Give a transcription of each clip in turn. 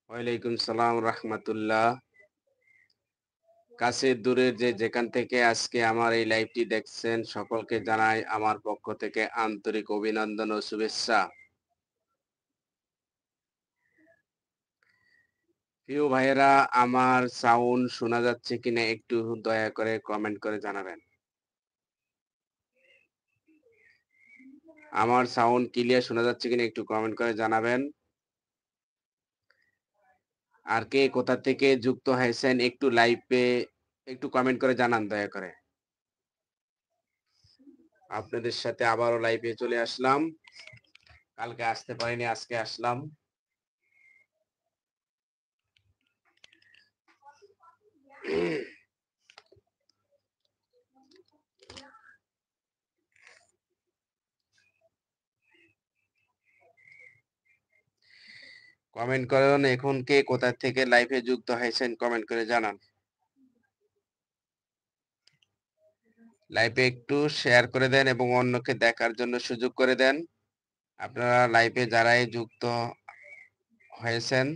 ওয়ালাইকুম সালাম রাহমাতুল্লাহ। কাছের দূরের যে যেখান থেকে আজকে আমার এই লাইভটি দেখছেন সকলকে জানাই আমার পক্ষ থেকে আন্তরিক অভিনন্দন ও শুভেচ্ছা। প্রিয় ভাইয়েরা, আমার সাউন্ড শোনা যাচ্ছে কিনা একটু দয়া করে কমেন্ট করে জানাবেন। আমার সাউন্ড ক্লিয়ার শোনা যাচ্ছে কিনা একটু কমেন্ট করে জানাবেন। আর কে কোথা থেকে যুক্ত হয়েছেন একটু লাইভে একটু কমেন্ট করে জানান দয়া করে। আপনাদের সাথে আবারও লাইভে চলে আসলাম। কালকে আসতে পারিনি, আজকে আসলাম। কমেন্ট করুন এখন কে কোথা থেকে লাইভে যুক্ত হয়েছেন কমেন্ট করে জানান। লাইভে একটু শেয়ার করে দেন এবং অন্যকে দেখার জন্য সুযোগ করে দেন। আপনারা লাইভে যারাই যুক্ত হয়েছেন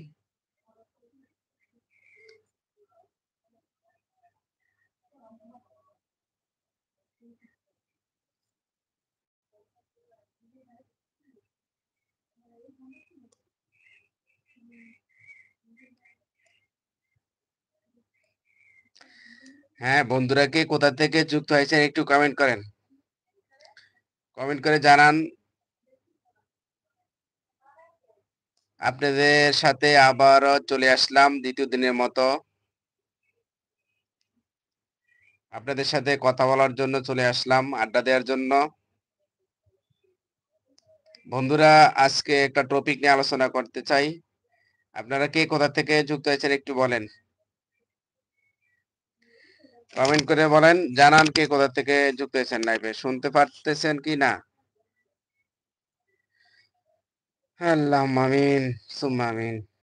হ্যাঁ বন্ধুরা, কে কোথা থেকে যুক্ত হয়েছেন একটু কমেন্ট করেন, কমেন্ট করে জানান। আপনাদের সাথে আবারও চলে আসলাম দ্বিতীয় দিনের মতো। আপনাদের সাথে কথা বলার জন্য চলে আসলাম, আড্ডা দেওয়ার জন্য। বন্ধুরা, আজকে একটা টপিক নিয়ে আলোচনা করতে চাই। আপনারা কে কোথা থেকে যুক্ত হয়েছেন একটু বলেন, কমেন্ট করে বলেন, জানান কে কোথা থেকে যুক্ত হয়েছেন। লাইভে শুনতে পারতেছেন কি না? আল্লাহ আমিন সুম্মা আমিন।